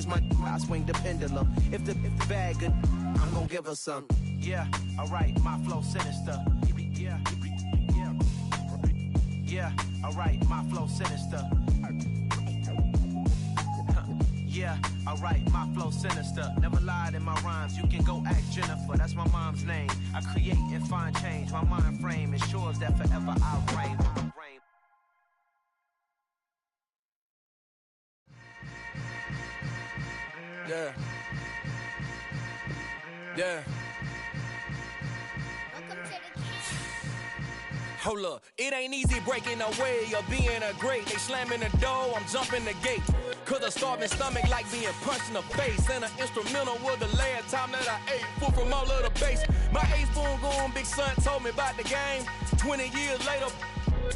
friends, I swing the pendulum. If the bag good, I'm gonna give her some. Yeah, alright, my flow sinister. Yeah, yeah, yeah, alright, my flow sinister. Yeah, alright, my flow sinister. Never lied in my rhymes, you can go ask Jennifer. That's my mom's name. I create and find change. My mind frame ensures that forever I'll reign. Yeah. Yeah. Hold up, it ain't easy breaking away or being a great. They slamming the door, I'm jumping the gate. Cause a starving stomach like being punched in the face. And an instrumental was the last time that I ate food from all of the base. My ace spoon going, big son told me about the game. 20 years later,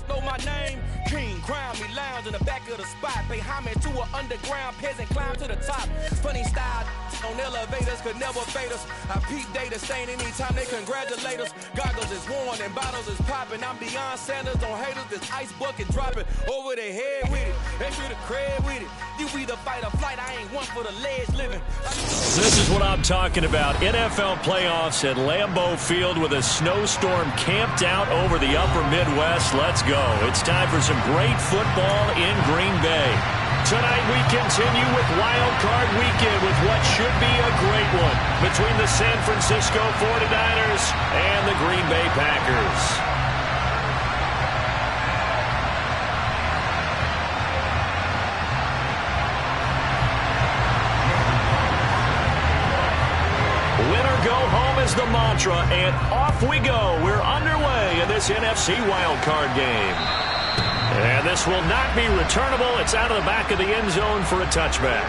know my name. King, crown me, lounge in the back of the spot. Pay homage to an underground peasant, climb to the top. Funny style on elevators could never fade us. I peep data stain anytime they congratulate us. Goggles is worn and bottles is popping. I'm beyond Sanders on haters. This ice bucket dropping over their head with it. Extra the cred with it. You either fight or flight. I ain't one for the ledge living. This is what I'm talking about. NFL playoffs at Lambeau Field with a snowstorm camped out over the upper Midwest. Let's go. It's time for some great football in Green Bay. Tonight we continue with Wild Card Weekend with what should be a great one between the San Francisco 49ers and the Green Bay Packers. Winner go home is the mantra, and off we go. We're underway in this NFC Wild Card game. And this will not be returnable. It's out of the back of the end zone for a touchback.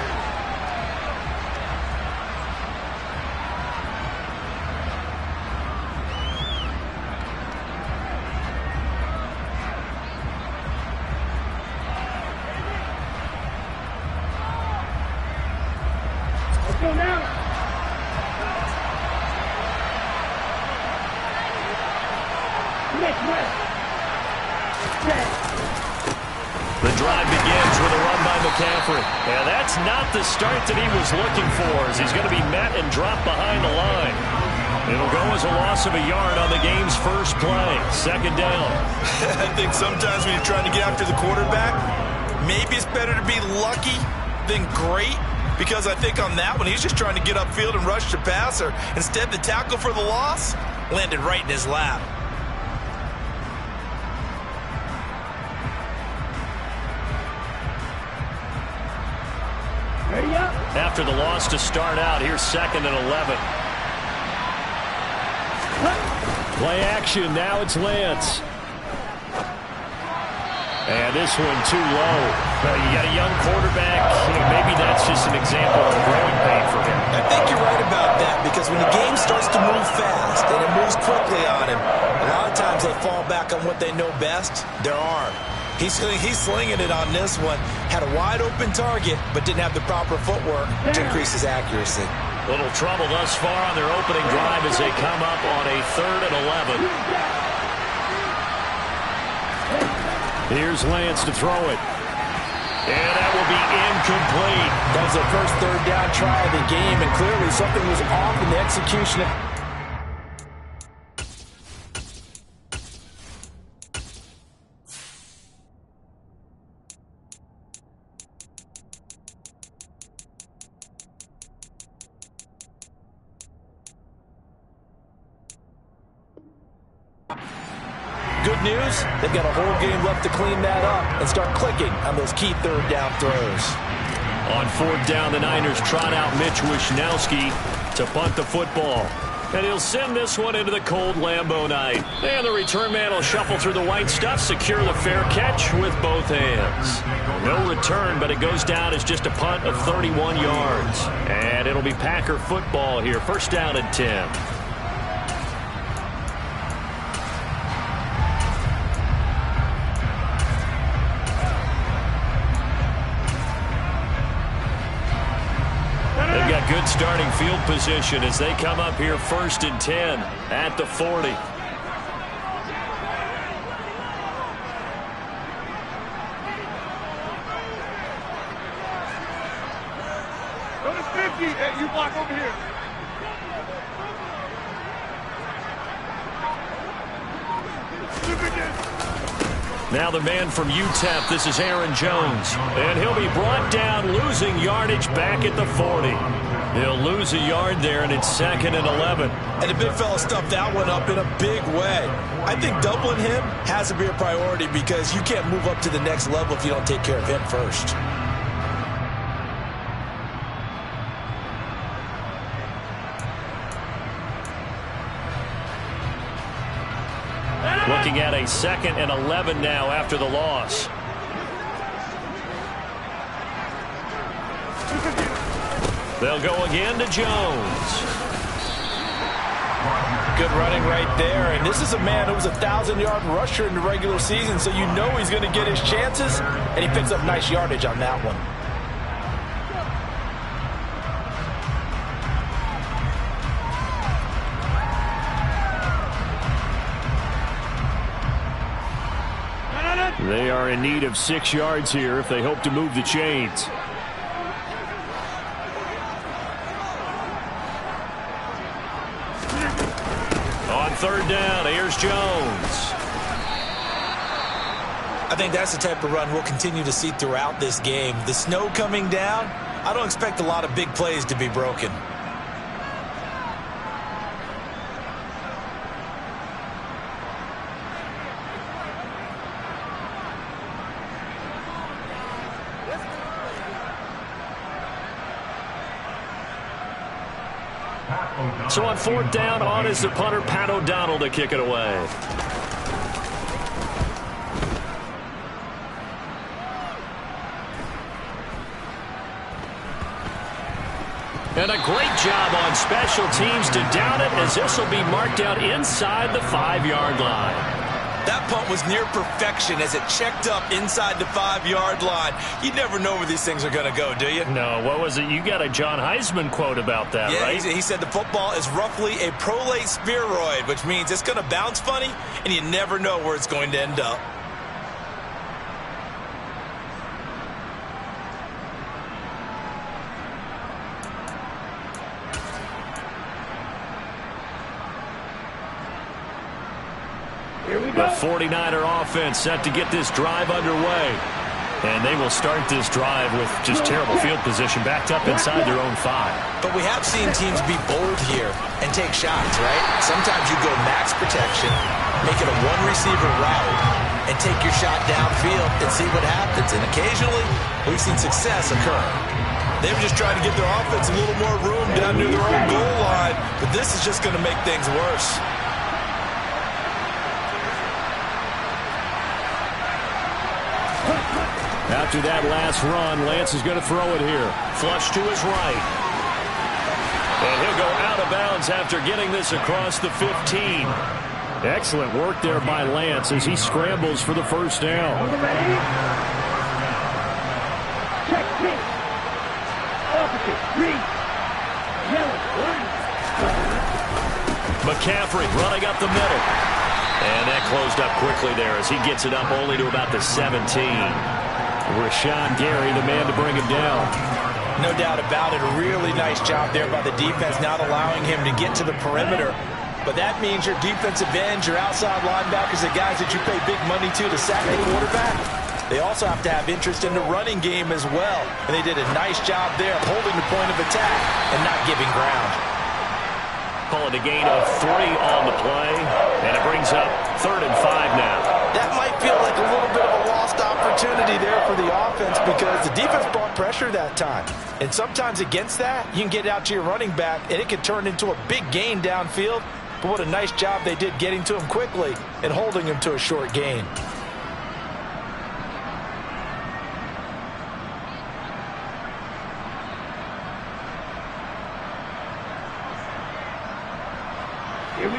Let's go now. The drive begins with a run by McCaffrey. And that's not the start that he was looking for, as he's going to be met and dropped behind the line. It'll go as a loss of a yard on the game's first play. Second down. I think sometimes when you're trying to get after the quarterback, maybe it's better to be lucky than great. Because I think on that one, he's just trying to get upfield and rush the passer. Instead, the tackle for the loss landed right in his lap. After the loss to start out, here's 2nd and 11. Play action, now it's Lance. And this one too low. You got a young quarterback. Maybe that's just an example of growing pain for him. I think you're right about that, because when the game starts to move fast and it moves quickly on him, a lot of times they fall back on what they know best, their arm. He's slinging it on this one. Had a wide-open target, but didn't have the proper footwork to increase his accuracy. Little trouble thus far on their opening drive as they come up on a 3rd and 11. Here's Lance to throw it. And that will be incomplete. That was the first 3rd down try of the game, and clearly something was off in the execution. Good news, they've got a whole game left to clean that up and start clicking on those key 3rd down throws. On 4th down, the Niners trot out Mitch Wishnowski to punt the football. And he'll send this one into the cold Lambeau night. And the return man will shuffle through the white stuff, secure the fair catch with both hands. No return, but it goes down as just a punt of 31 yards. And it'll be Packer football here. 1st down and 10. Good starting field position as they come up here 1st and 10 at the 40. Go to 50. Hey, you block over here. Now the man from UTEP, this is Aaron Jones. And he'll be brought down, losing yardage back at the 40. He'll lose a yard there, and it's 2nd and 11. And the big fella stuffed that one up in a big way. I think doubling him has to be a priority because you can't move up to the next level if you don't take care of him first. Looking at a 2nd and 11 now after the loss. They'll go again to Jones. Good running right there. And this is a man who was a 1,000-yard rusher in the regular season, so you know he's going to get his chances, and he picks up nice yardage on that one. They are in need of 6 yards here if they hope to move the chains. On 3rd down, here's Jones. I think that's the type of run we'll continue to see throughout this game. The snow coming down, I don't expect a lot of big plays to be broken. So on 4th down, on is the punter, Pat O'Donnell, to kick it away. And a great job on special teams to down it, as this will be marked out inside the 5-yard line. That punt was near perfection as it checked up inside the 5-yard line. You never know where these things are going to go, do you? No, what was it? You got a John Heisman quote about that, yeah, right? He said the football is roughly a prolate spheroid, which means it's going to bounce funny, and you never know where it's going to end up. The 49er offense set to get this drive underway. And they will start this drive with just terrible field position, backed up inside their own 5. But we have seen teams be bold here and take shots, right? Sometimes you go max protection, make it a one-receiver route, and take your shot downfield and see what happens. And occasionally, we've seen success occur. They were just trying to give their offense a little more room down near their own goal line, but this is just going to make things worse. After that last run, Lance is going to throw it here. Flush to his right. And he'll go out of bounds after getting this across the 15. Excellent work there by Lance as he scrambles for the 1st down. McCaffrey running up the middle. And that closed up quickly there as he gets it up only to about the 17. Rashawn Gary, the man to bring him down. No doubt about it. A really nice job there by the defense, not allowing him to get to the perimeter. But that means your defensive ends, your outside linebackers, the guys that you pay big money to sack the quarterback, they also have to have interest in the running game as well. And they did a nice job there holding the point of attack and not giving ground. Call it a gain of 3 on the play. And it brings up 3rd and 5 now. That might feel like a little bit of a lost opportunity there for the offense because the defense brought pressure that time. And sometimes against that, you can get out to your running back, and it can turn into a big gain downfield. But what a nice job they did getting to him quickly and holding him to a short gain.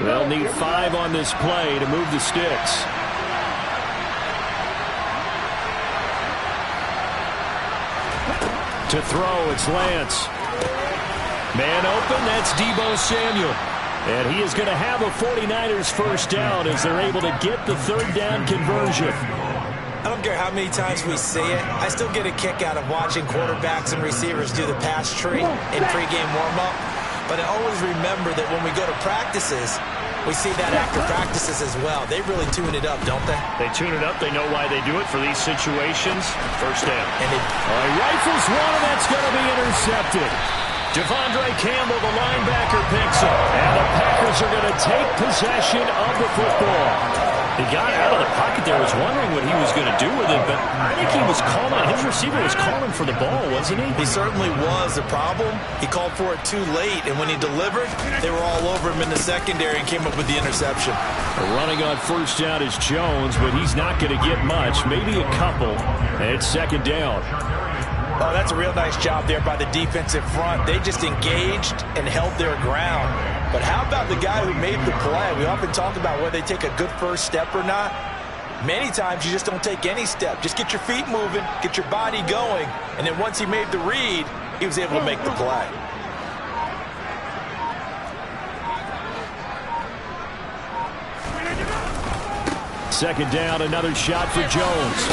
They'll need 5 on this play to move the sticks. To throw, it's Lance. Man open, that's Deebo Samuel. And he is going to have a 49ers 1st down as they're able to get the 3rd down conversion. I don't care how many times we see it. I still get a kick out of watching quarterbacks and receivers do the pass tree in pregame warm-up. But I always remember that when we go to practices, we see that after practices as well. They really tune it up, don't they? They tune it up. They know why they do it for these situations. First down. And rifles one, and that's going to be intercepted. Devondre Campbell, the linebacker, picks up. And the Packers are going to take possession of the football. He got out of the pocket there, was wondering what he was going to do with it, but I think he was calling, his receiver was calling for the ball, wasn't he? He certainly was. The problem, he called for it too late, and when he delivered, they were all over him in the secondary and came up with the interception. Running on first down is Jones, but he's not going to get much, maybe a couple, and it's second down. Oh, that's a real nice job there by the defensive front. They just engaged and held their ground. But how about the guy who made the play? We often talk about whether they take a good first step or not. Many times you just don't take any step. Just get your feet moving, get your body going, and then once he made the read, he was able to make the play. Second down, another shot for Jones.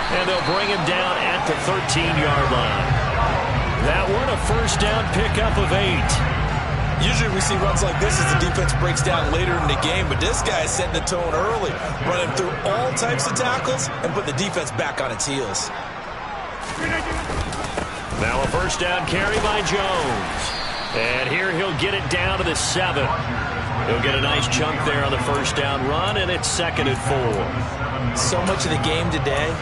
And they'll bring him down at the 13-yard line. That one, a first down pickup of 8. Usually we see runs like this as the defense breaks down later in the game, but this guy is setting the tone early, running through all types of tackles and put the defense back on its heels. Now a first down carry by Jones. And here he'll get it down to the 7. He'll get a nice chunk there on the first down run, and it's second and 4. So much of the game today,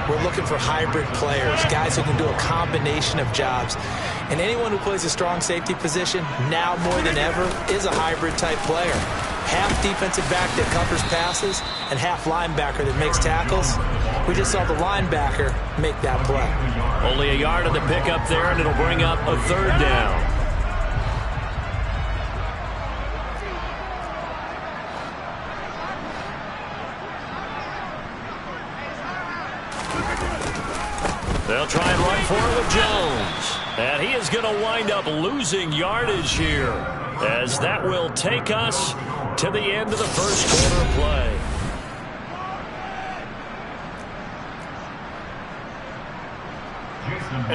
we're looking for hybrid players, guys who can do a combination of jobs. And anyone who plays a strong safety position, now more than ever, is a hybrid-type player. Half defensive back that covers passes and half linebacker that makes tackles. We just saw the linebacker make that play. Only a yard on the pickup there, and it'll bring up a third down. They'll try and run for it with Jones. And he is going to wind up losing yardage here, as that will take us to the end of the first quarter of play.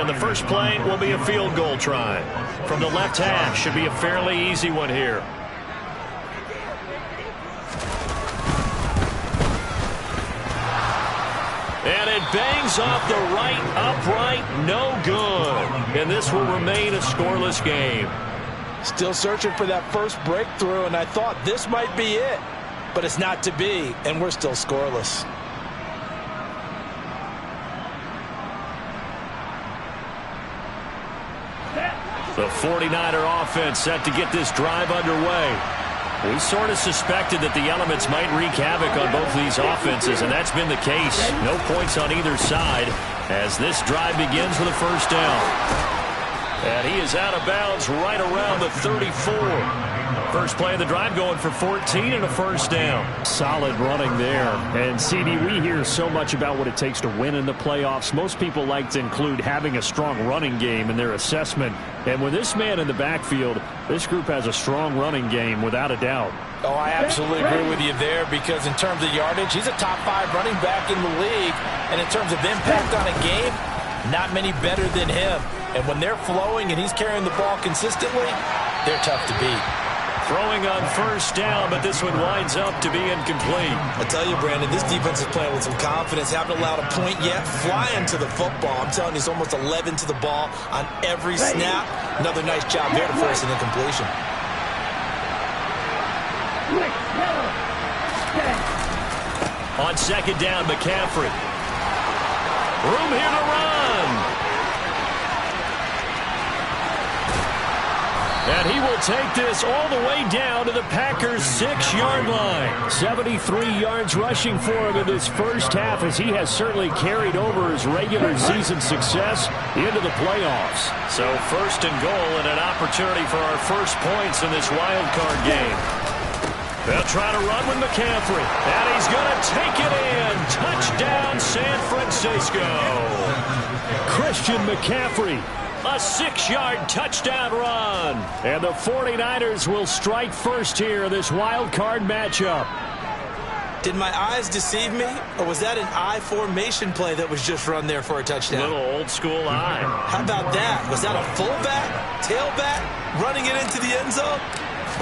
And the first play will be a field goal try. From the left half, should be a fairly easy one here. And it bangs off the right upright, no good. And this will remain a scoreless game. Still searching for that first breakthrough, and I thought this might be it. But it's not to be, and we're still scoreless. The 49er offense set to get this drive underway. We sort of suspected that the elements might wreak havoc on both of these offenses, and that's been the case. No points on either side as this drive begins with a first down. And he is out of bounds right around the 34. First play of the drive going for 14 and a first down. Solid running there. And, CD, we hear so much about what it takes to win in the playoffs. Most people like to include having a strong running game in their assessment. And with this man in the backfield, this group has a strong running game without a doubt. Oh, I absolutely agree with you there, because in terms of yardage, he's a top 5 running back in the league. And in terms of impact on a game, not many better than him. And when they're flowing and he's carrying the ball consistently, they're tough to beat. Throwing on first down, but this one winds up to be incomplete. I tell you, Brandon, this defense is playing with some confidence. Haven't allowed a point yet. Flying to the football. I'm telling you, it's almost 11 to the ball on every snap. Another nice job there to force an incompletion. On second down, McCaffrey. Room here to run. And he will take this all the way down to the Packers' 6-yard line. 73 yards rushing for him in this first half, as he has certainly carried over his regular season success into the playoffs. So first and goal, and an opportunity for our first points in this wild card game. They'll try to run with McCaffrey, and he's going to take it in. Touchdown, San Francisco. Christian McCaffrey. A 6-yard touchdown run. And the 49ers will strike first here in this wild card matchup. Did my eyes deceive me, or was that an I formation play that was just run there for a touchdown? Little old school I. How about that? Was that a fullback, tailback, running it into the end zone?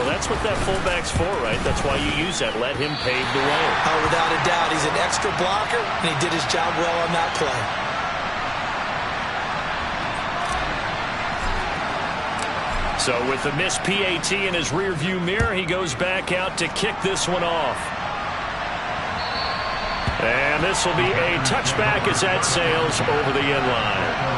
Well, that's what that fullback's for, right? That's why you use that. Let him pave the way. Oh, without a doubt, he's an extra blocker, and he did his job well on that play. So with the missed PAT in his rearview mirror, he goes back out to kick this one off. And this will be a touchback as that sails over the end line.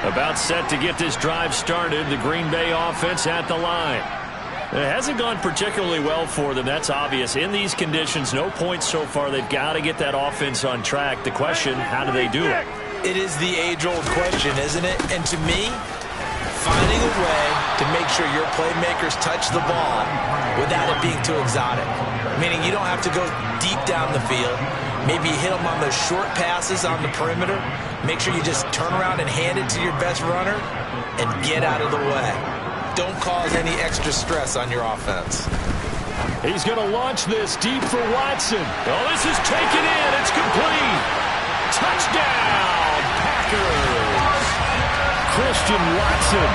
About set to get this drive started. The Green Bay offense at the line. It hasn't gone particularly well for them. That's obvious. In these conditions, no points so far. They've got to get that offense on track. The question, how do they do it? It is the age-old question, isn't it? And to me, finding a way to make sure your playmakers touch the ball without it being too exotic. Meaning you don't have to go deep down the field. Maybe you hit them on those short passes on the perimeter. Make sure you just turn around and hand it to your best runner and get out of the way. Don't cause any extra stress on your offense. He's going to launch this deep for Watson. Oh, this is taken in. It's complete. Touchdown, Packers. Christian Watson,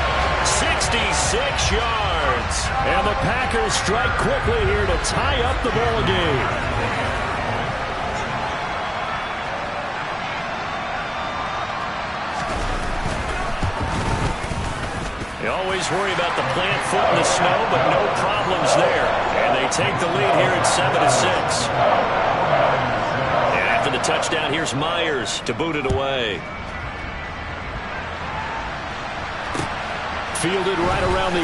66 yards. And the Packers strike quickly here to tie up the ball game. You always worry about the plant foot in the snow, but no problems there. And they take the lead here at 7-6. And after the touchdown, here's Myers to boot it away. Fielded right around the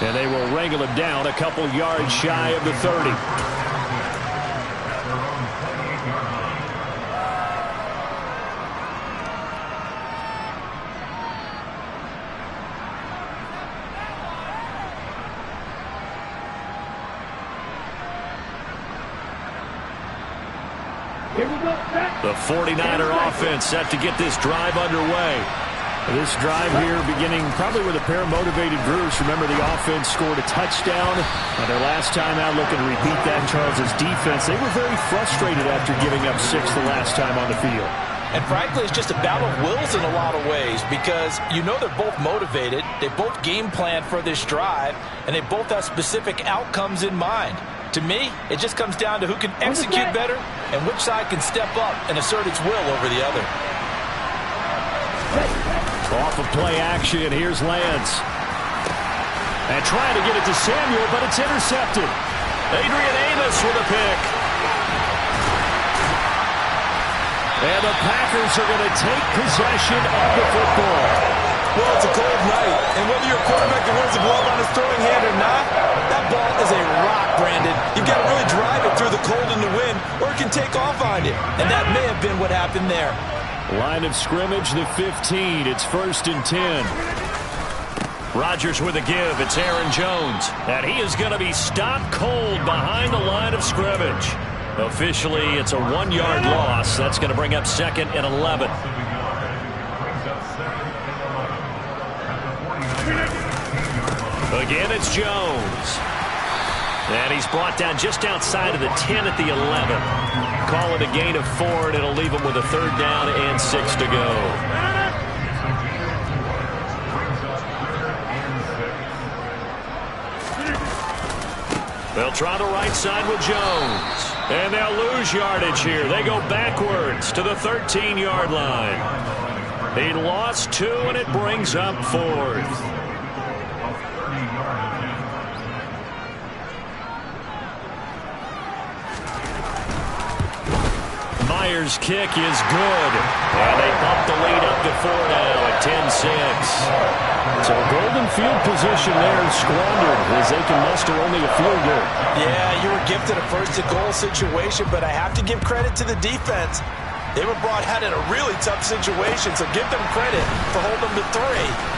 8. And they will wrangle him down a couple yards shy of the 30. The 49er offense set to get this drive underway. This drive here beginning probably with a pair of motivated groups. Remember, the offense scored a touchdown. Their last time out, looking to repeat that. Charles's defense, they were very frustrated after giving up 6 the last time on the field. And frankly, it's just a battle of wills in a lot of ways because you know they're both motivated. They both game plan for this drive, and they both have specific outcomes in mind. To me, it just comes down to who can execute better and which side can step up and assert its will over the other. Off of play action, here's Lance. And trying to get it to Samuel, but it's intercepted. Adrian Amos with a pick. And the Packers are going to take possession of the football. Well, it's a cold night, and whether you're a quarterback that wears a glove on his throwing hand or not, that ball is a rock, Brandon. You've got to really drive it through the cold and the wind, or it can take off on you. And that may have been what happened there. Line of scrimmage, the 15. It's 1st and 10. Rodgers with a give. It's Aaron Jones. And he is going to be stopped cold behind the line of scrimmage. Officially, it's a 1-yard loss. That's going to bring up 2nd and 11. Again, it's Jones. And he's brought down just outside of the 10 at the 11. Call it a gain of 4, and it'll leave him with a 3rd down and 6 to go. They'll try the right side with Jones. And they'll lose yardage here. They go backwards to the 13-yard line. He lost 2, and it brings up 4th. Myers' kick is good. And they bump the lead up to 4 now at 10-6. So golden field position there squandered as they can muster only a field goal. Yeah, you were gifted a 1st-and-goal situation, but I have to give credit to the defense. They were brought out in a really tough situation, so give them credit for holding them to 3.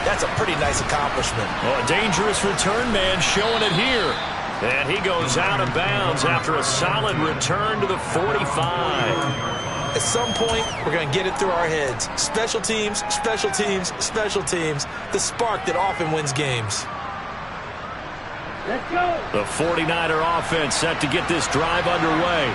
That's a pretty nice accomplishment. Well, a dangerous return man showing it here. And he goes out of bounds after a solid return to the 45. At some point, we're going to get it through our heads. Special teams, special teams, special teams. The spark that often wins games. Let's go. The 49er offense set to get this drive underway.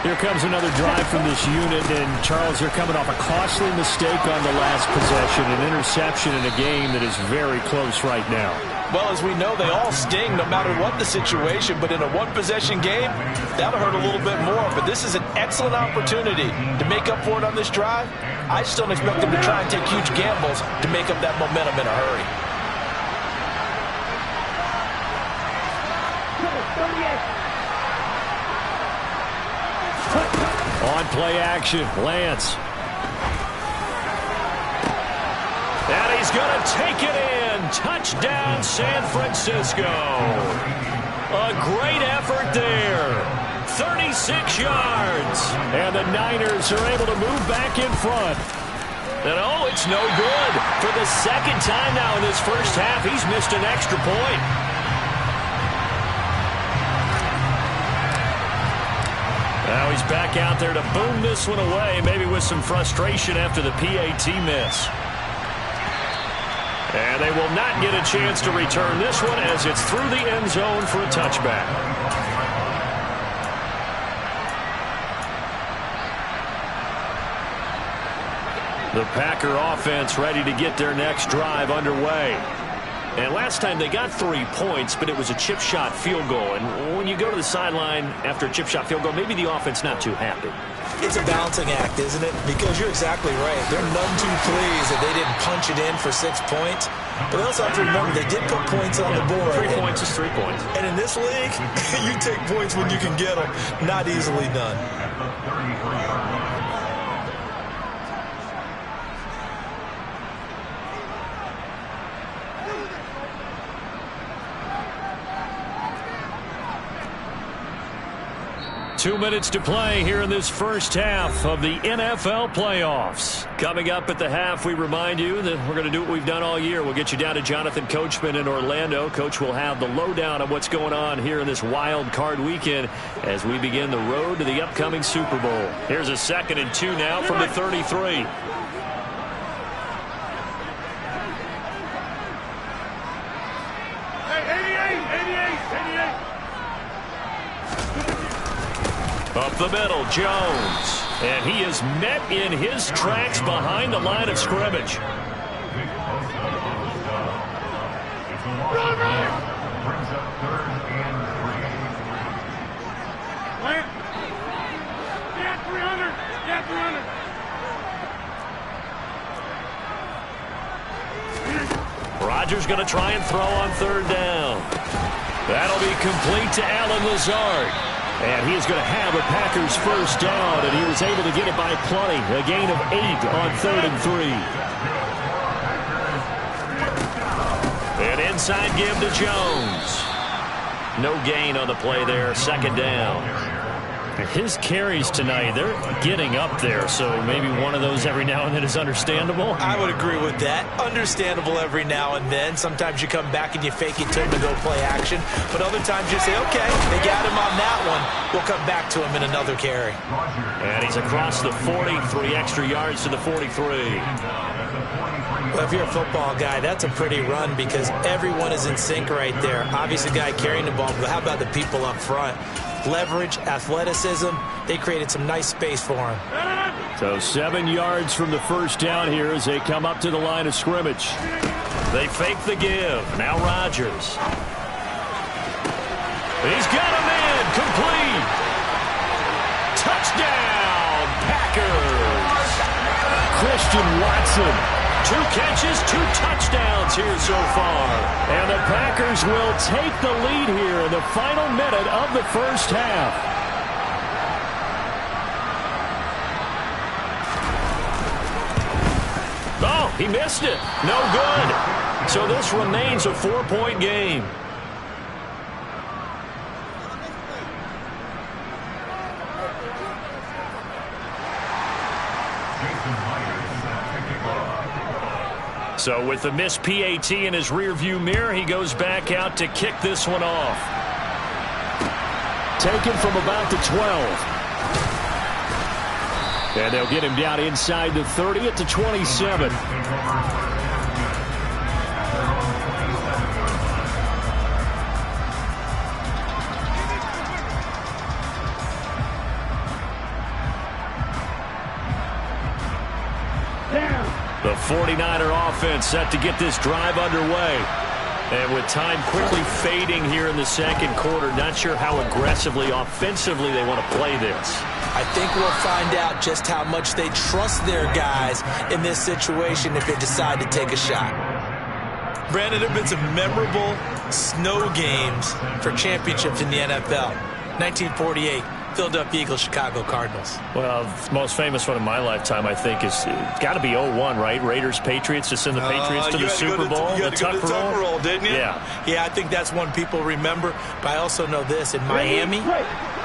Here comes another drive from this unit, and Charles, they're coming off a costly mistake on the last possession, an interception in a game that is very close right now. Well, as we know, they all sting no matter what the situation, but in a one-possession game, that'll hurt a little bit more. But this is an excellent opportunity to make up for it on this drive. I just don't expect them to try and take huge gambles to make up that momentum in a hurry. On play action, Lance. And he's going to take it in. Touchdown, San Francisco. A great effort there. 36 yards. And the Niners are able to move back in front. And oh, it's no good. For the second time now in this first half, he's missed an extra point. Now he's back out there to boom this one away, maybe with some frustration after the PAT miss. And they will not get a chance to return this one as it's through the end zone for a touchback. The Packer offense ready to get their next drive underway. And last time they got 3 points, but it was a chip shot field goal. And when you go to the sideline after a chip shot field goal, maybe the offense not too happy. It's a balancing act, isn't it? Because you're exactly right. They're none too pleased that they didn't punch it in for 6 points. But they also have to remember they did put points on the board. 3 points is 3 points. And in this league, you take points when you can get them. Not easily done. 2 minutes to play here in this first half of the NFL playoffs. Coming up at the half, we remind you that we're going to do what we've done all year. We'll get you down to Jonathan Coachman in Orlando. Coach will have the lowdown of what's going on here in this wild card weekend as we begin the road to the upcoming Super Bowl. Here's a 2nd and 2 now from the 33. Up the middle, Jones. And he is met in his tracks behind the line of scrimmage. Rodgers going to try and throw on 3rd down. That'll be complete to Allen Lazard. And he is going to have a Packers first down, and he was able to get it by plenty. A gain of 8 on 3rd and 3. And inside give to Jones. No gain on the play there. 2nd down. His carries tonight, they're getting up there, so maybe one of those every now and then is understandable. I would agree with that. Understandable every now and then. Sometimes you come back and you fake it to him to go play action, but other times you say, okay, they got him on that one. We'll come back to him in another carry. And he's across the 40, 3 extra yards to the 43. Well, if you're a football guy, that's a pretty run because everyone is in sync right there. Obviously, the guy carrying the ball, but how about the people up front? Leverage, athleticism, they created some nice space for him. So 7 yards from the first down here as they come up to the line of scrimmage. They fake the give. Now Rodgers. He's got him in. Complete. Touchdown, Packers. Christian Watson. 2 catches, 2 touchdowns here so far. And the Packers will take the lead here in the final minute of the first half. Oh, he missed it. No good. So this remains a 4-point game. So with the missed PAT in his rearview mirror, he goes back out to kick this one off. Taken from about the 12. And they'll get him down inside the 30 at the 27. The 49er offense set to get this drive underway. And with time quickly fading here in the second quarter, not sure how aggressively, offensively they want to play this. I think we'll find out just how much they trust their guys in this situation if they decide to take a shot. Brandon, there have been some memorable snow games for championships in the NFL. 1948. Philadelphia Eagles, Chicago Cardinals. Well, the most famous one in my lifetime, I think, is got to be 01, right? Raiders, Patriots, to send the Patriots to the Super Bowl. You had to go to the Tuck roll, didn't you? Yeah, I think that's one people remember. But I also know this. In Miami,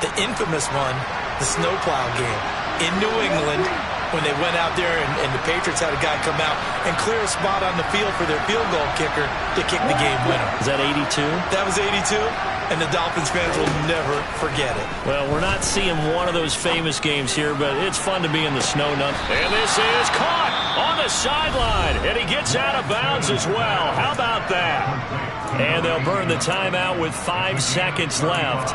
the infamous one, the snowplow game. In New England, when they went out there and the Patriots had a guy come out and clear a spot on the field for their field goal kicker to kick the game winner. Is that 82? That was 82. And the Dolphins fans will never forget it. Well, we're not seeing one of those famous games here, but it's fun to be in the snow nump. And this is caught on the sideline, and he gets out of bounds as well. How about that? And they'll burn the timeout with 5 seconds left.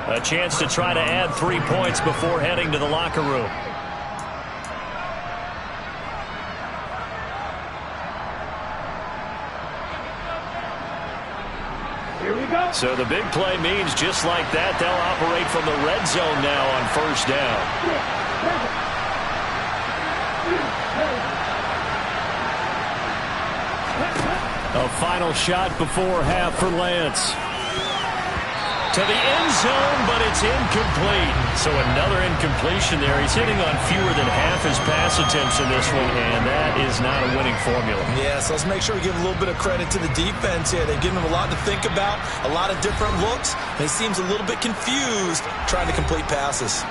A chance to try to add 3 points before heading to the locker room. So the big play means just like that, they'll operate from the red zone now on first down. A final shot before half for Lance. To the end zone, but it's incomplete. So another incompletion there. He's hitting on fewer than half his pass attempts in this one, and that is not a winning formula. Yeah, so let's make sure we give a little bit of credit to the defense here. They've given him a lot to think about, a lot of different looks, and he seems a little bit confused trying to complete passes.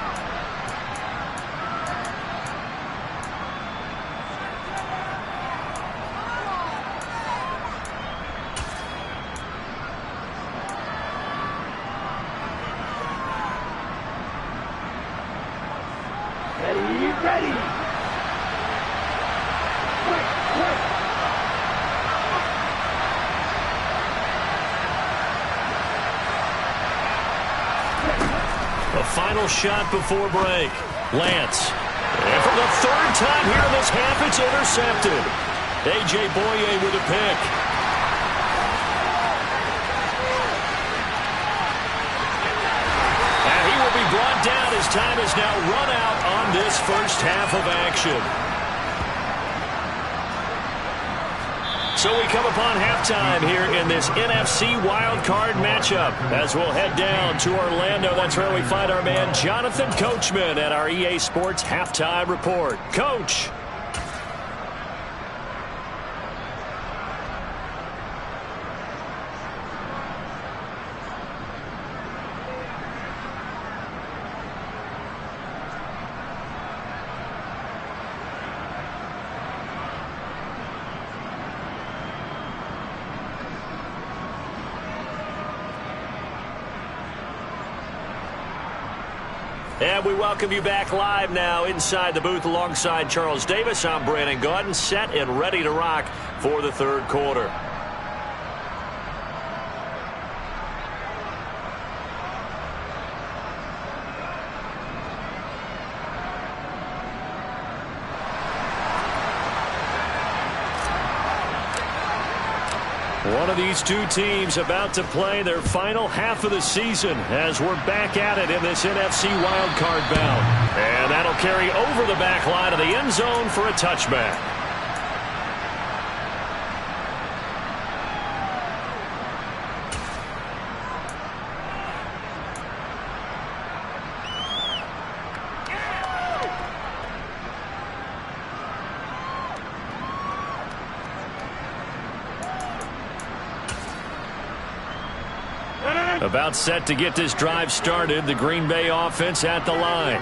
Final shot before break. Lance. And for the third time here in this half, it's intercepted. A.J. Boye with a pick. And he will be brought down as time is now run out on this first half of action. So we come upon halftime here in this NFC wildcard matchup as we'll head down to Orlando. That's where we find our man Jonathan Coachman at our EA Sports Halftime Report. Coach. And we welcome you back live now inside the booth alongside Charles Davis. I'm Brandon Gaudin, set and ready to rock for the third quarter. One of these two teams about to play their final half of the season as we're back at it in this NFC wildcard bout. And that'll carry over the back line of the end zone for a touchback. About set to get this drive started. The Green Bay offense at the line.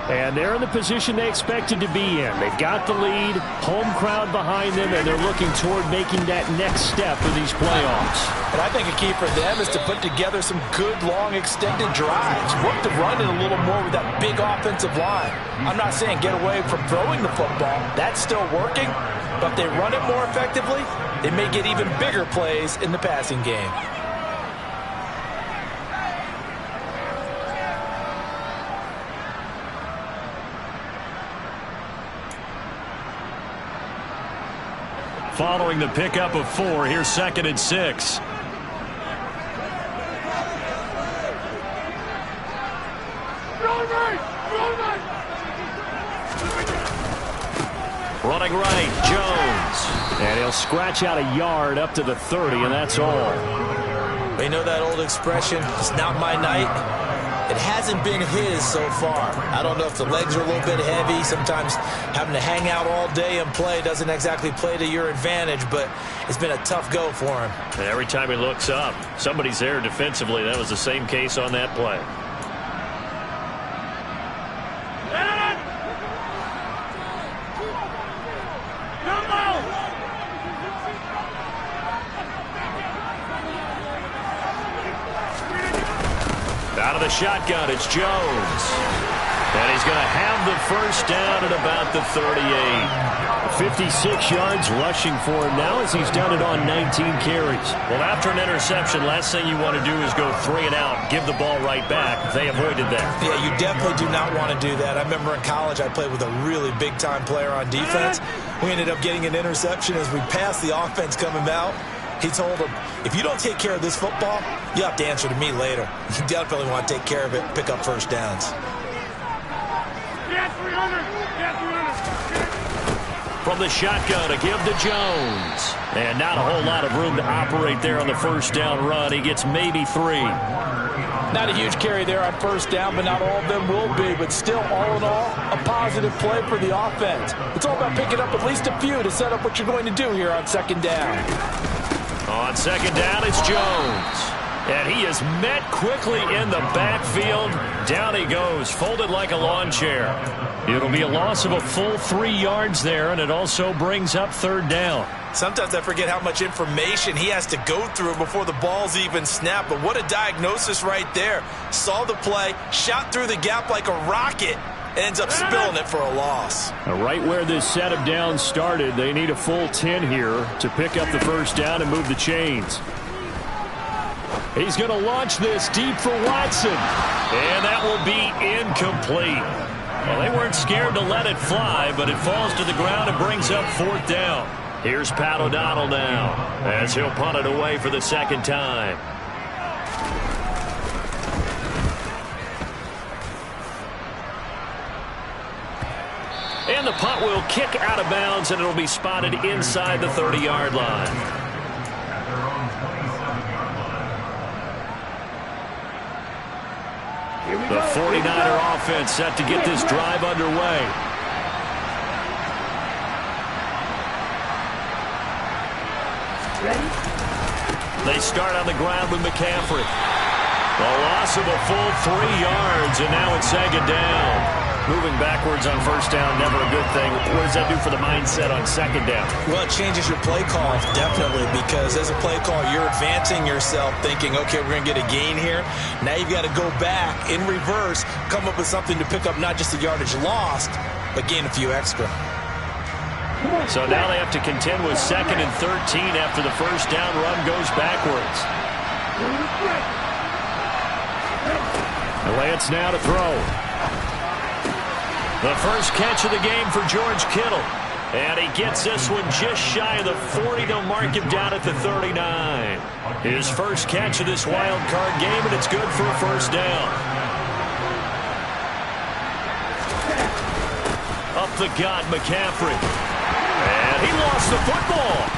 And they're in the position they expected to be in. They've got the lead, home crowd behind them, and they're looking toward making that next step in these playoffs. And I think a key for them is to put together some good, long, extended drives. Work the run in a little more with that big offensive line. I'm not saying get away from throwing the football. That's still working. But if they run it more effectively, they may get even bigger plays in the passing game. Following the pickup of 4, here's 2nd and 6. Running right, Jones. And he'll scratch out a yard up to the 30, and that's all. You know that old expression, it's not my night? It hasn't been his so far. I don't know if the legs are a little bit heavy. Sometimes having to hang out all day and play doesn't exactly play to your advantage, but it's been a tough go for him. And every time he looks up, somebody's there defensively. That was the same case on that play. Out of the shotgun, it's Jones. And he's going to have the first down at about the 38. 56 yards rushing for him now as he's done it on 19 carries. Well, after an interception, last thing you want to do is go 3 and out, give the ball right back. They avoided that. Yeah, you definitely do not want to do that. I remember in college I played with a really big-time player on defense. We ended up getting an interception as we passed the offense coming out. He told him, if you don't take care of this football, you have to answer to me later. You definitely want to take care of it, pick up first downs. From the shotgun, a give to Jones. And not a whole lot of room to operate there on the first down run. He gets maybe 3. Not a huge carry there on first down, but not all of them will be. But still, all in all, a positive play for the offense. It's all about picking up at least a few to set up what you're going to do here on second down. On second down, it's Jones. And he is met quickly in the backfield. Down he goes, folded like a lawn chair. It'll be a loss of a full 3 yards there, and it also brings up third down. Sometimes I forget how much information he has to go through before the ball's even snapped. But what a diagnosis right there. Saw the play, shot through the gap like a rocket, ends up spilling it for a loss. Right where this set of downs started, they need a full 10 here to pick up the first down and move the chains. He's going to launch this deep for Watson. And that will be incomplete. Well, they weren't scared to let it fly, but it falls to the ground and brings up fourth down. Here's Pat O'Donnell now as he'll punt it away for the second time. And the punt will kick out of bounds, and it'll be spotted inside the 30-yard line. The 49er offense set to get this drive underway. Ready? They start on the ground with McCaffrey. A loss of a full 3 yards, and now it's second down. Moving backwards on first down, never a good thing. What does that do for the mindset on second down? Well, it changes your play call, definitely, because as a play call, you're advancing yourself thinking, okay, we're going to get a gain here. Now you've got to go back in reverse, come up with something to pick up not just the yardage lost, but gain a few extra. So now they have to contend with 2nd and 13 after the first down run goes backwards. Lance now to throw. The first catch of the game for George Kittle. And he gets this one just shy of the 40. They'll mark him down at the 39. His first catch of this wild card game, and it's good for a first down. Up the gut, McCaffrey. And he lost the football.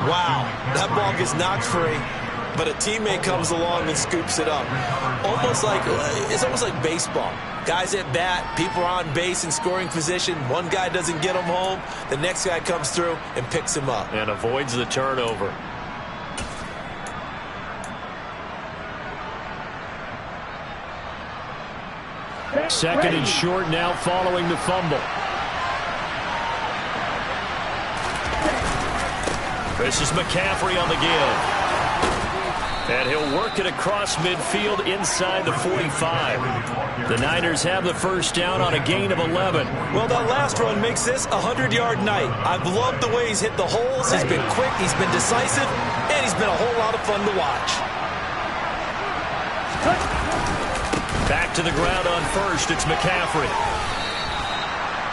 Wow, that ball gets knocked free, but a teammate comes along and scoops it up. It's almost like baseball. Guys at bat, people are on base in scoring position. One guy doesn't get him home. The next guy comes through and picks him up. And avoids the turnover. Second and short now following the fumble. This is McCaffrey on the give. And he'll work it across midfield inside the 45. The Niners have the first down on a gain of 11. Well, that last run makes this a 100-yard night. I've loved the way he's hit the holes. He's been quick, he's been decisive, and he's been a whole lot of fun to watch. Back to the ground on first, it's McCaffrey.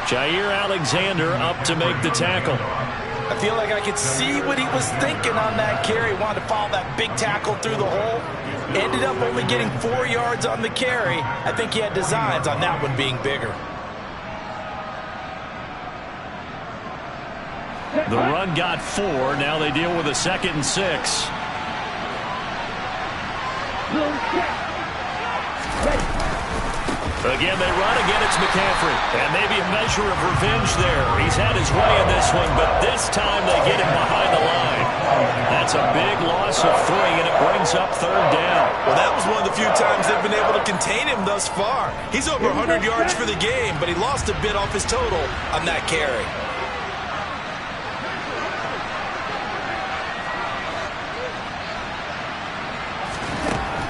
Jair Alexander up to make the tackle. I feel like I could see what he was thinking on that carry. Wanted to follow that big tackle through the hole. Ended up only getting 4 yards on the carry. I think he had designs on that one being bigger. The run got 4. Now they deal with a 2nd and 6. Again, they run. Again, it's McCaffrey. And maybe a measure of revenge there. He's had his way in this one, but this time they get him behind the line. That's a big loss of 3, and it brings up 3rd down. Well, that was one of the few times they've been able to contain him thus far. He's over 100 yards for the game, but he lost a bit off his total on that carry.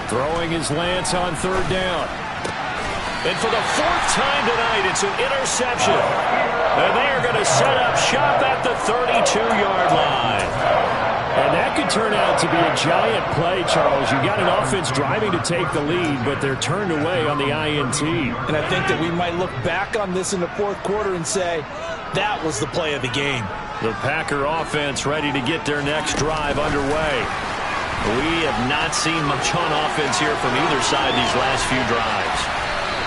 Throwing his Lance on 3rd down. And for the 4th time tonight, it's an interception. And they are going to set up shop at the 32-yard line. And that could turn out to be a giant play, Charles. You've got an offense driving to take the lead, but they're turned away on the INT. And I think that we might look back on this in the 4th quarter and say, that was the play of the game. The Packer offense ready to get their next drive underway. We have not seen much on offense here from either side these last few drives.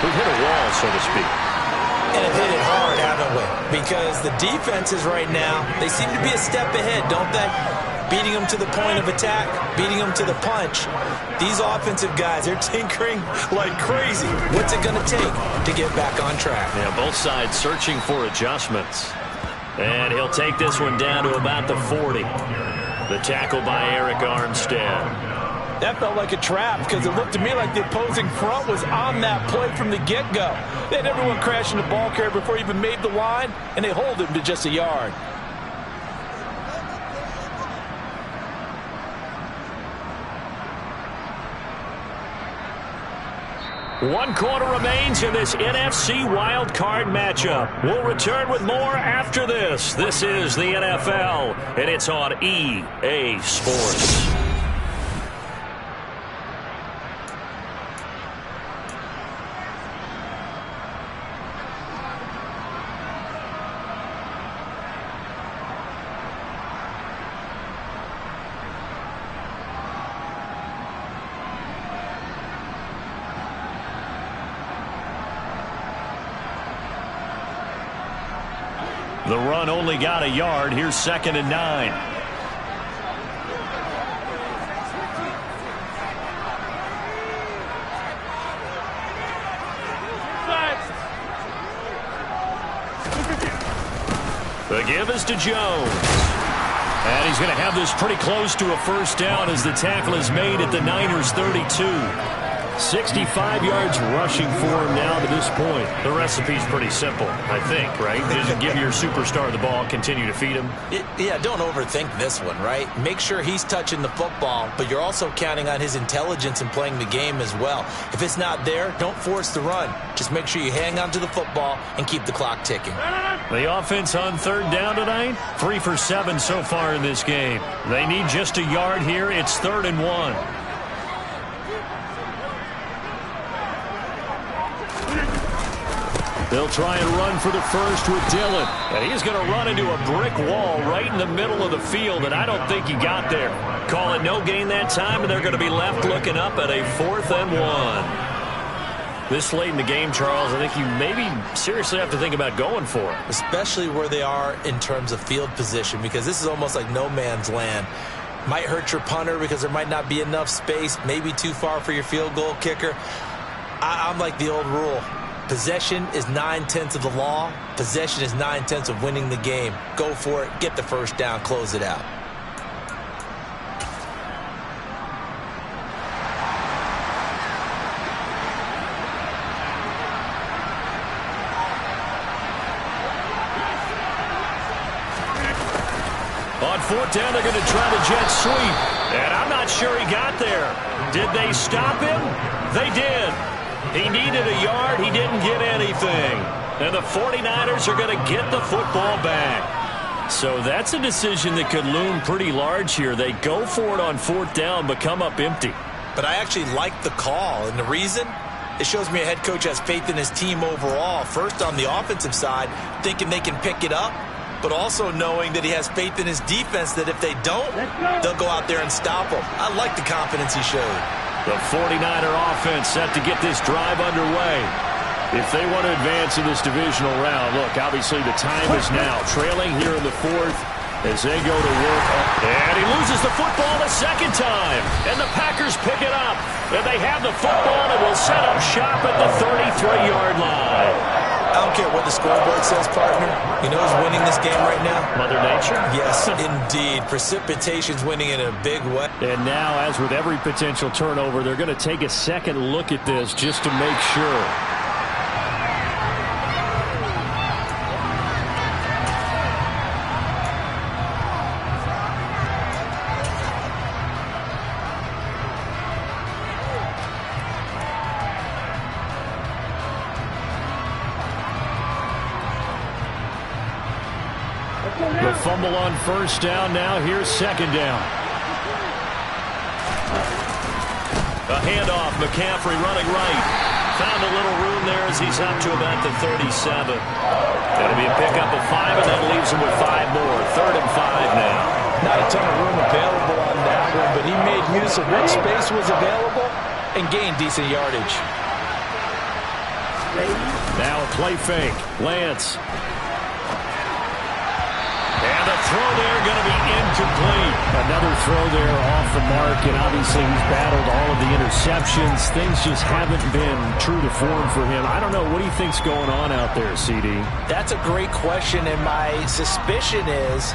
We've hit a wall, so to speak. And have hit it hard, haven't we? Because the defenses right now, they seem to be a step ahead, don't they? Beating them to the point of attack, beating them to the punch. These offensive guys, they're tinkering like crazy. What's it going to take to get back on track? Yeah, both sides searching for adjustments. And he'll take this one down to about the 40. The tackle by Eric Armstead. That felt like a trap because it looked to me like the opposing front was on that play from the get-go. They had everyone crashing the ball carrier before he even made the line, and they hold him to just a yard. One quarter remains in this NFC wildcard matchup. We'll return with more after this. This is the NFL, and it's on EA Sports. The run only got a yard. Here's 2nd and 9. The give is to Jones. And he's going to have this pretty close to a 1st down as the tackle is made at the Niners' 32. 65 yards rushing for him now to this point. The recipe's pretty simple, I think, right? Just give your superstar the ball, continue to feed him. Yeah, don't overthink this one, right? Make sure he's touching the football, but you're also counting on his intelligence in playing the game as well. If it's not there, don't force the run. Just make sure you hang on to the football and keep the clock ticking. The offense on 3rd down tonight, 3 for 7 so far in this game. They need just a yard here. It's 3rd and 1. They'll try and run for the first with Dillon. And he's going to run into a brick wall right in the middle of the field, and I don't think he got there. Call it no gain that time, and they're going to be left looking up at a 4th and 1. This late in the game, Charles, I think you maybe seriously have to think about going for it. Especially where they are in terms of field position, because this is almost like no man's land. Might hurt your punter because there might not be enough space, maybe too far for your field goal kicker. I'm like the old rule. Possession is 9/10 of the law. Possession is 9/10 of winning the game. Go for it. Get the 1st down. Close it out. On fourth down, they're going to try to jet sweep. And I'm not sure he got there. Did they stop him? They did. He needed a yard. He didn't get anything. And the 49ers are going to get the football back. So that's a decision that could loom pretty large here. They go for it on fourth down, but come up empty. But I actually like the call. And the reason? It shows me a head coach has faith in his team overall. First, on the offensive side, thinking they can pick it up, but also knowing that he has faith in his defense that if they don't, they'll go out there and stop them. I like the confidence he showed. The 49er offense set to get this drive underway. If they want to advance in this divisional round, look, obviously the time is now. Trailing here in the fourth as they go to work. And he loses the football the second time. And the Packers pick it up. And they have the football and will set up shop at the 33-yard line. I don't care what the scoreboard says, partner. You know who's winning this game right now? Mother Nature? Yes, indeed. Precipitation's winning in a big way. And now, as with every potential turnover, they're going to take a second look at this just to make sure. The fumble on first down. Now here's second down. A handoff. McCaffrey running right. Found a little room there as he's up to about the 37. That'll be a pickup of 5, and that leaves him with 5 more. 3rd and 5 now. Not a ton of room available on that one, but he made use of what space was available and gained decent yardage. Now a play fake. Lance. And the throw there going to be incomplete. Another throw there off the mark, and obviously he's battled all of the interceptions. Things just haven't been true to form for him. I don't know. What do you think's going on out there, CD? That's a great question, and my suspicion is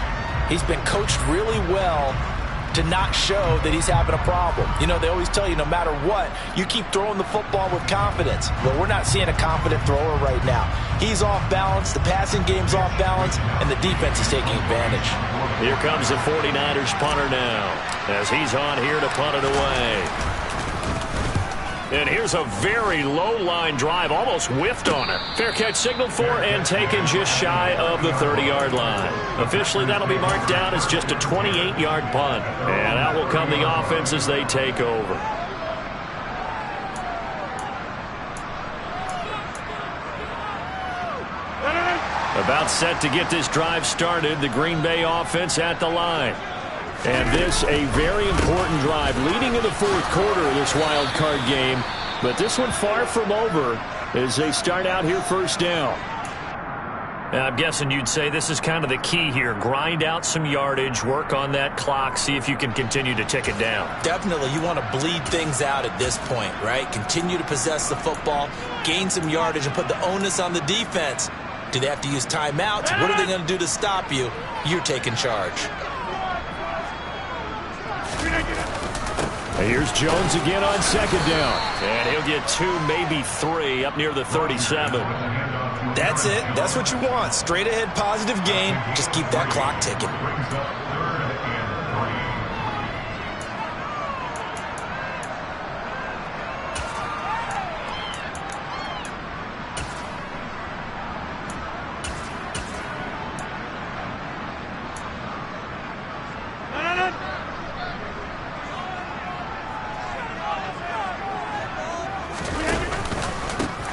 he's been coached really well to not show that he's having a problem. You know, they always tell you no matter what, you keep throwing the football with confidence. Well, we're not seeing a confident thrower right now. He's off balance, the passing game's off balance, and the defense is taking advantage. Here comes the 49ers punter now as he's on here to punt it away. And here's a very low line drive, almost whiffed on it. Fair catch signaled for and taken just shy of the 30-yard line. Officially, that'll be marked down as just a 28-yard punt. And out will come the offense as they take over. About set to get this drive started, the Green Bay offense at the line. And this a very important drive leading in the fourth quarter of this wild card game. But this one far from over as they start out here first down. And I'm guessing you'd say this is kind of the key here. Grind out some yardage, work on that clock, see if you can continue to tick it down. Definitely. You want to bleed things out at this point, right? Continue to possess the football, gain some yardage, and put the onus on the defense. Do they have to use timeouts? What are they going to do to stop you? You're taking charge. Here's Jones again on second down. And he'll get 2, maybe 3 up near the 37. That's it. That's what you want. Straight ahead positive gain. Just keep that clock ticking.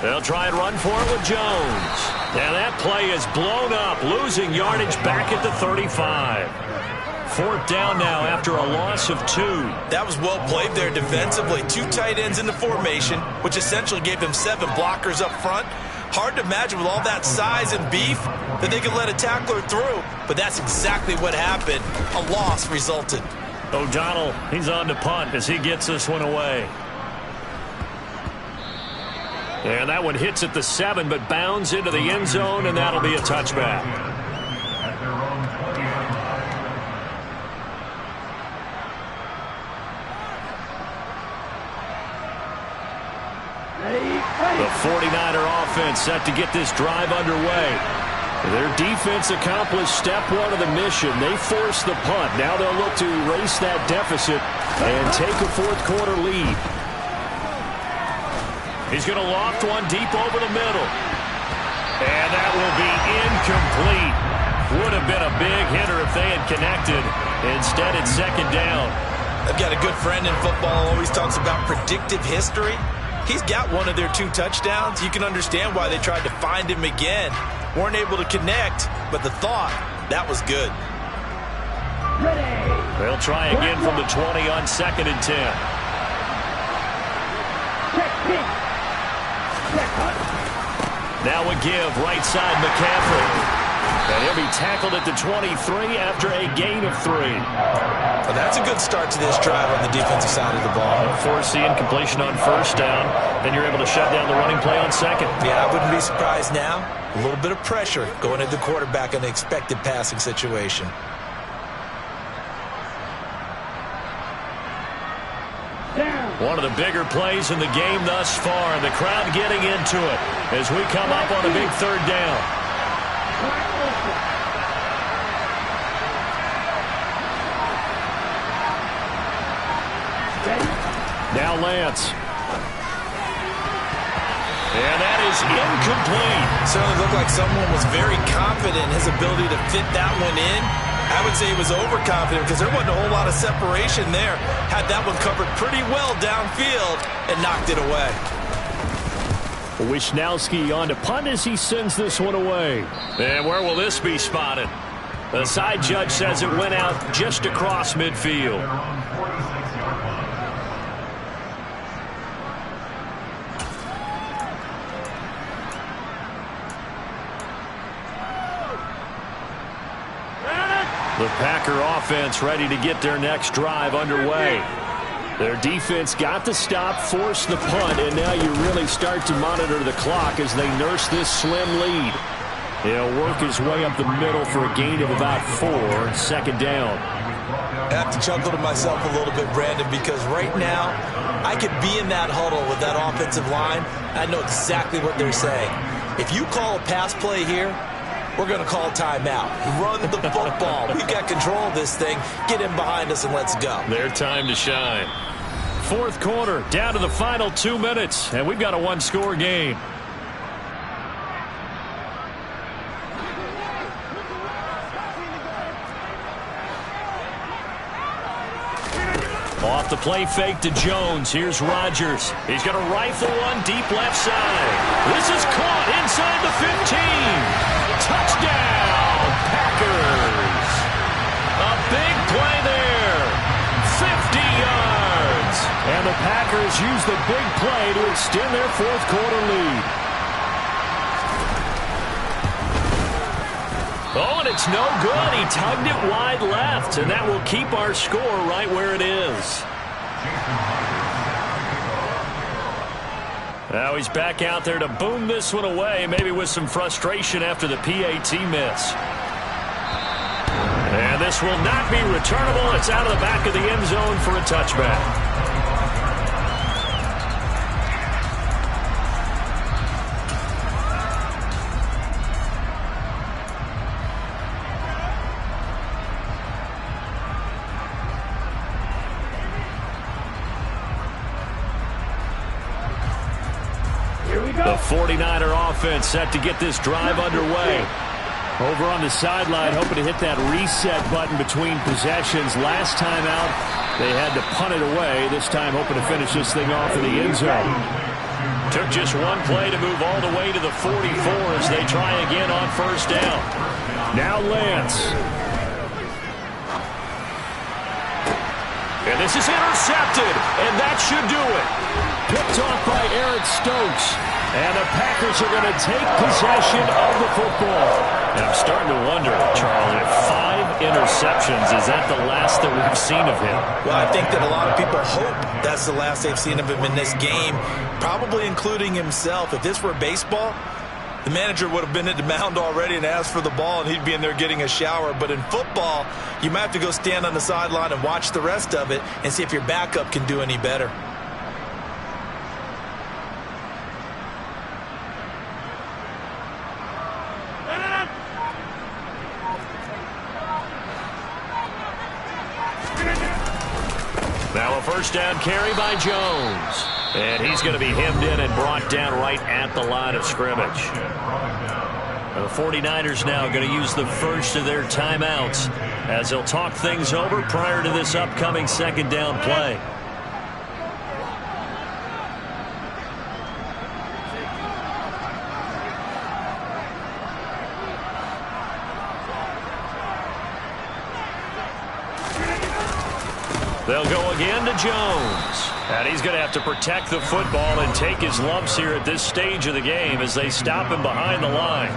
They'll try and run for it with Jones. Now that play is blown up, losing yardage back at the 35. 4th down now after a loss of 2. That was well played there defensively. 2 tight ends in the formation, which essentially gave them 7 blockers up front. Hard to imagine with all that size and beef that they could let a tackler through, but that's exactly what happened. A loss resulted. O'Donnell, he's on to punt as he gets this one away. And that one hits at the 7, but bounds into the end zone, and that'll be a touchback. The 49er offense set to get this drive underway. Their defense accomplished step one of the mission. They forced the punt. Now they'll look to erase that deficit and take a fourth-quarter lead. He's going to loft one deep over the middle. And that will be incomplete. Would have been a big hitter if they had connected. Instead, it's second down. I've got a good friend in football who always talks about predictive history. He's got one of their 2 touchdowns. You can understand why they tried to find him again. Weren't able to connect, but the thought, that was good. They'll try again from the 20 on 2nd and 10. Now a give, right side McCaffrey. And he'll be tackled at the 23 after a gain of 3. Well, that's a good start to this drive on the defensive side of the ball. Force the incompletion on first down. Then you're able to shut down the running play on second. Yeah, I wouldn't be surprised now. A little bit of pressure going at the quarterback in an expected passing situation. One of the bigger plays in the game thus far. The crowd getting into it as we come up on a big third down. Now Lance. And that is incomplete. Certainly looked like someone was very confident in his ability to fit that one in. I would say he was overconfident because there wasn't a whole lot of separation there. Had that one covered pretty well downfield and knocked it away. Wisnowski on to punt as he sends this one away. And where will this be spotted? The side judge says it went out just across midfield. The Packer offense ready to get their next drive underway. Their defense got the stop, forced the punt, and now you really start to monitor the clock as they nurse this slim lead. He'll work his way up the middle for a gain of about 4, second down. I have to chuckle to myself a little bit, Brandon, because right now I could be in that huddle with that offensive line. I know exactly what they're saying. If you call a pass play here, we're going to call timeout. Run the football. We've got control of this thing. Get in behind us and let's go. Their time to shine. Fourth quarter, down to the final 2 minutes, and we've got a one-score game. Off the play fake to Jones. Here's Rodgers. He's going to rifle one deep left side. This is caught inside the 15. Touchdown, Packers. A big play there. 50 yards. And the Packers use the big play to extend their fourth quarter lead. Oh, and it's no good. He tugged it wide left, and that will keep our score right where it is. Now he's back out there to boom this one away, maybe with some frustration after the PAT miss. And this will not be returnable. It's out of the back of the end zone for a touchback. The 49er offense set to get this drive underway. Over on the sideline, hoping to hit that reset button between possessions. Last time out, they had to punt it away. This time, hoping to finish this thing off in the end zone. Took just one play to move all the way to the 44 as they try again on first down. Now Lance. And this is intercepted, and that should do it. Picked off by Eric Stokes. And the Packers are going to take possession of the football. And I'm starting to wonder, Charles, if 5 interceptions, is that the last that we've seen of him? Well, I think that a lot of people hope that's the last they've seen of him in this game, probably including himself. If this were baseball, the manager would have been at the mound already and asked for the ball, and he'd be in there getting a shower. But in football, you might have to go stand on the sideline and watch the rest of it and see if your backup can do any better. first down carry by Jones. And he's going to be hemmed in and brought down right at the line of scrimmage. The 49ers now going to use the first of their timeouts as they'll talk things over prior to this upcoming second down play. They'll go again to Jones. And he's going to have to protect the football and take his lumps here at this stage of the game as they stop him behind the line.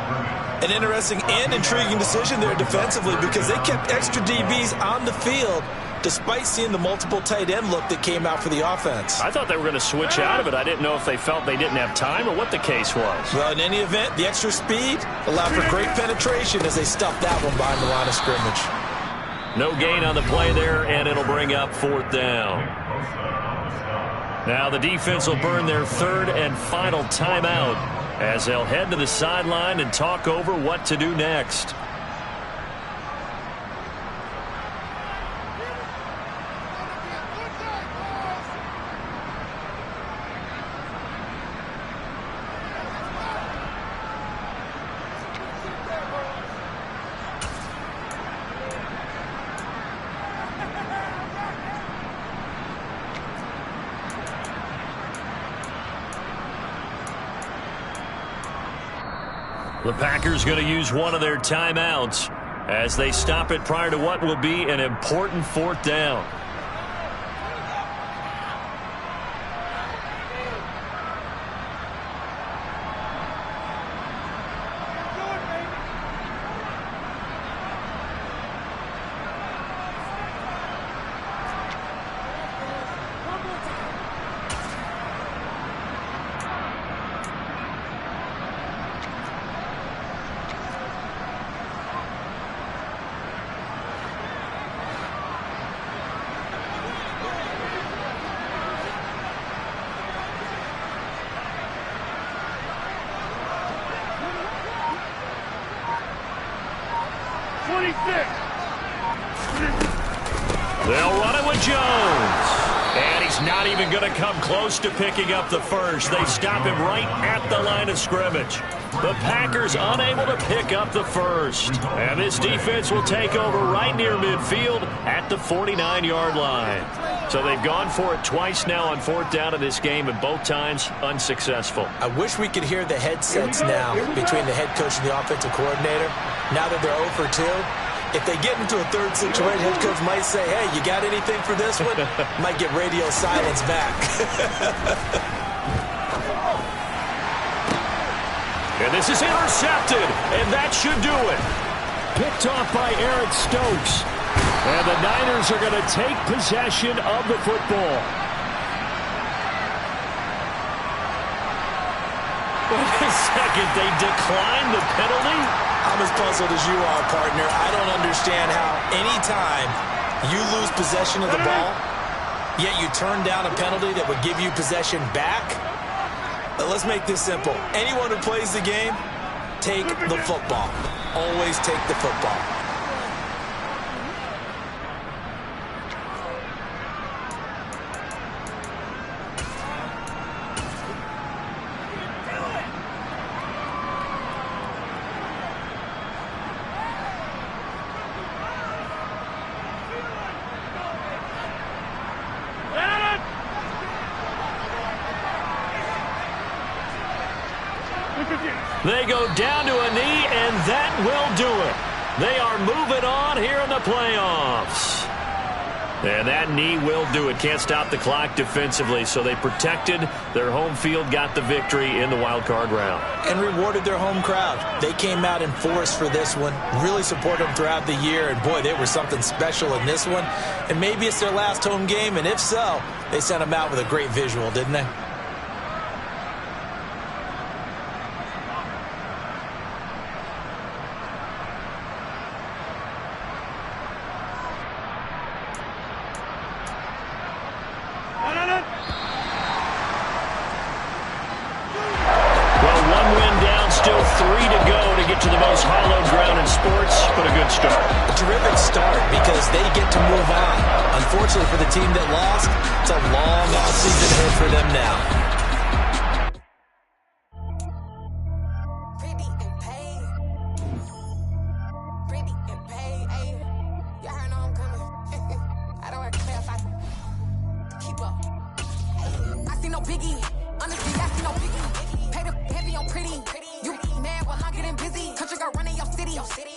An interesting and intriguing decision there defensively because they kept extra DBs on the field despite seeing the multiple tight end look that came out for the offense. I thought they were going to switch out of it. I didn't know if they felt they didn't have time or what the case was. Well, in any event, the extra speed allowed for great penetration as they stuffed that one behind the line of scrimmage. No gain on the play there, and it'll bring up fourth down. Now the defense will burn their third and final timeout as they'll head to the sideline and talk over what to do next. The Packers going to use one of their timeouts as they stop it prior to what will be an important fourth down. They'll run it with Jones. And he's not even going to come close to picking up the first. They stop him right at the line of scrimmage. The Packers unable to pick up the first. And this defense will take over right near midfield at the 49-yard line. So they've gone for it twice now on fourth down in this game, and both times unsuccessful. I wish we could hear the headsets now between the head coach and the offensive coordinator. Now that they're 0 for 2. If they get into a third situation, head coach might say, hey, you got anything for this one? Might get radio silence back. And this is intercepted, and that should do it. Picked off by Eric Stokes. And the Niners are going to take possession of the football. Wait a second, they declined the penalty? I'm as puzzled as you are, partner. I don't understand how any time you lose possession of the ball, yet you turn down a penalty that would give you possession back. But let's make this simple. Anyone who plays the game, take the football. Always take the football. They go down to a knee, and that will do it. They are moving on here in the playoffs. And that knee will do it. Can't stop the clock defensively, so they protected their home field, got the victory in the wild card round. And rewarded their home crowd. They came out in force for this one, really supported them throughout the year, and boy, they were something special in this one. And maybe it's their last home game, and if so, they sent them out with a great visual, didn't they? Still 3 to go to get to the most hallowed ground in sports, but a good start. A terrific start because they get to move on. Unfortunately for the team that lost, it's a long offseason ahead for them now. Heavy on pretty. You mad while I'm getting busy. Country girl running your city.